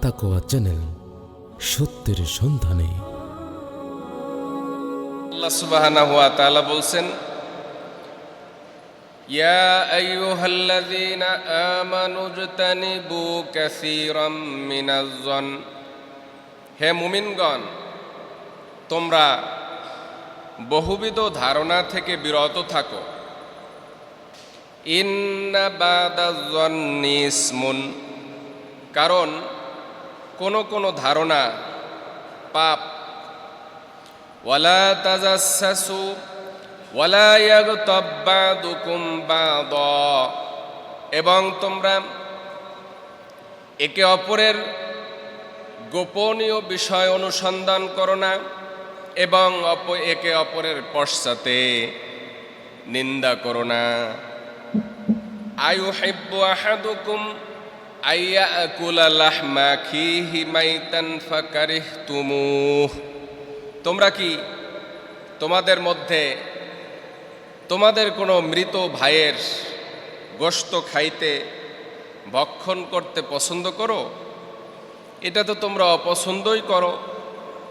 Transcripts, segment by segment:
আত্মাকোয়া channel, সত্যের সন্ধানে। আল্লাহ সুবহানাহু ওয়া তাআলা বলছেন, ইয়া আইয়ুহাল্লাযীনা আমানু ইজতানিবু কাসীরাম মিনাজ-যন, হে মুমিনগণ, তোমরা বহুবিধ ধারণা থেকে বিরত থাকো। ইন্না বাদাজ-যন্নি ইসমুন, কারণ কোন ধারণা পাপ। ওয়ালা তাজাসসু ওয়ালা ইয়াগতাব বা'দুকুম বা'দা, এবং তোমরা একে অপরের গোপনীয় বিষয় অনুসন্ধান করো না এবং একে অপরের পশ্চাতে নিন্দা করো না। আইয়ুহিব্বু আহাদুকুম আইয়াকুলা লাহমা আখিহি মাইতান ফাকারিহতুমুহ, তোমরা কি তোমাদের মধ্যে তোমাদের কোনো মৃত ভাইয়ের গোশত খাইতে ভক্ষণ করতে পছন্দ করো? এটা তো তোমরা অপছন্দই করো,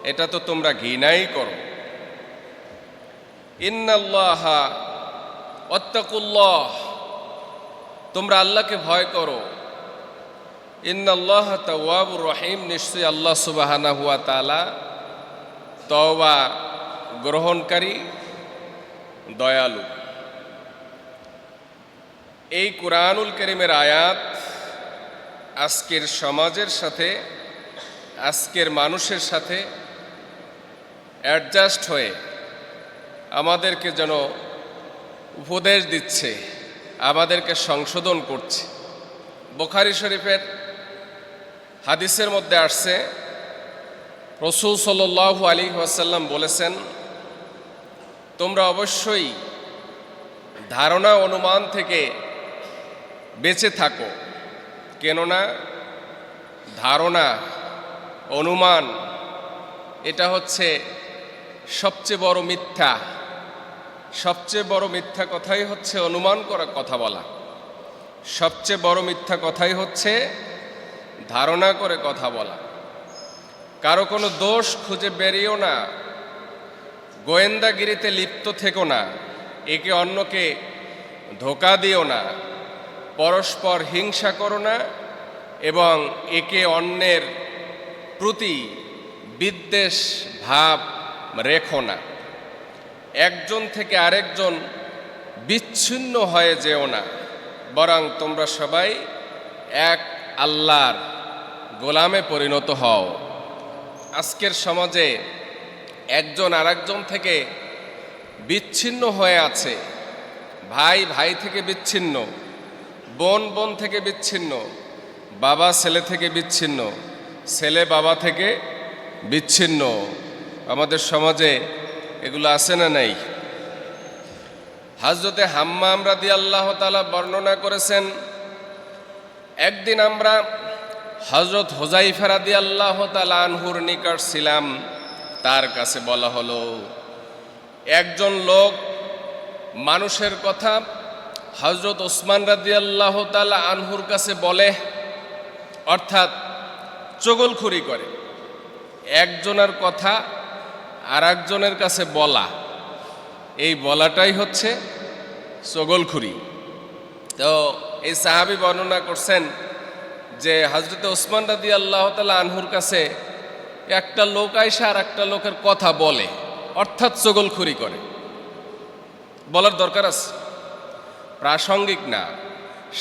এটা তো তোমরা ঘৃণাই করো। ইন্নাল্লাহা ওয়াত্তাকুল্লাহ, তোমরা আল্লাহকে ভয় করো। ইন্নাল্লাহা তাওয়াবুর রহিম, নিশ্চয়ই আল্লাহ সুবহানাহু ওয়া তাআলা তওবা গ্রহণকারী, দয়ালু। এই কুরআনুল কারীমের আয়াত আজকের সমাজের সাথে, আজকের মানুষের সাথে অ্যাডজাস্ট হয়ে আমাদেরকে যেন উপদেশ দিচ্ছে, আমাদেরকে সংশোধন করছে। বুখারী শরীফের হাদিসের মধ্যে আসছে, রাসূল সাল্লাল্লাহু আলাইহি ওয়াসাল্লাম বলেছেন, তোমরা অবশ্যই ধারণা অনুমান থেকে বেঁচে থাকো, কেননা ধারণা অনুমান এটা হচ্ছে সবচেয়ে বড় মিথ্যা। সবচেয়ে বড় মিথ্যা কথাই হচ্ছে অনুমান করা, কথা বলা। সবচেয়ে বড় মিথ্যা কথাই হচ্ছে ধারণা করে কথা বলা। কারো কোনো দোষ খুঁজে বেরিয়েও না, গোয়েন্দাগিরিতে লিপ্ত থেকো না, একে অন্যকে ধোঁকা দিও না, পরস্পর হিংসা করো না এবং একে অন্যের প্রতি বিদ্বেষ ভাব রেখো না। একজন থেকে আরেকজন বিচ্ছিন্ন হয়ে যেও না, বরং তোমরা সবাই এক আল্লাহর গোলামে পরিণত হও। আজকের সমাজে একজন আরেকজন থেকে বিচ্ছিন্ন হয়ে আছে। ভাই ভাই থেকে বিচ্ছিন্ন, বোন বোন থেকে বিচ্ছিন্ন, বাবা ছেলে থেকে বিচ্ছিন্ন, ছেলে বাবা থেকে বিচ্ছিন্ন। আমাদের সমাজে এগুলো আছে না নাই? হযরতে হাম্মাম রাদিয়াল্লাহু তাআলা বর্ণনা করেছেন, একদিন আমরা হযরত হুযায়ফা রাদিয়াল্লাহু তাআলা আনহুর নিকট ছিলাম। তার কাছে বলা হলো, একজন লোক মানুষের কথা হযরত ওসমান রাদিয়াল্লাহু তাআলা আনহুর কাছে বলে, অর্থাৎ চগলখুরি করে। একজনের কথা আর একজনের কাছে বলা, এই বলাটাই হচ্ছে চগলখুরি। তো এই সাহাবী বর্ণনা করছেন যে হযরত ওসমান রাদিয়াল্লাহু তাআলা আনহুর কাছে একটা লোক আইসা আর একটা লোকের কথা বলে, অর্থাৎ চগলখুরি করে। বলার দরকার আছে? প্রাসঙ্গিক না,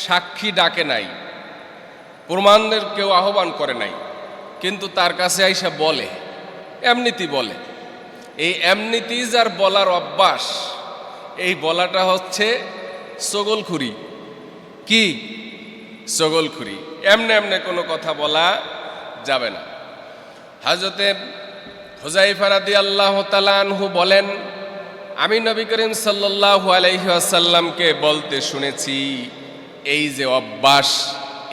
সাক্ষী ডাকে নাই, প্রমাণের কেউ আহ্বান করে নাই, কিন্তু তার কাছে আইসা বলে, এমনিতি বলে। এই এমনিতি যার বলার অভ্যাস, এই বলাটা হচ্ছে চগলখুরি। কি চগলখুরি? এমনে এমনে কোনো কথা বলা যাবে না। হযরতে হুযায়ফা রাদিয়াল্লাহু তাআলা আনহু বলেন, আমি নবী করিম সাল্লাল্লাহু আলাইহি ওয়াসাল্লামকে বলতে শুনেছি, এই যে অভ্যাস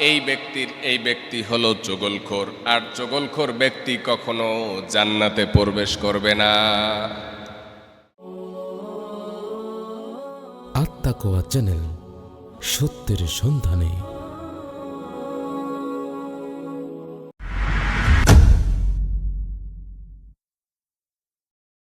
এই ব্যক্তি হলো চগলখোর, আর চগলখোর ব্যক্তি কখনো জান্নাতে প্রবেশ করবে না। আত্মাকোয়া চ্যানেল, সত্যের সন্ধানে।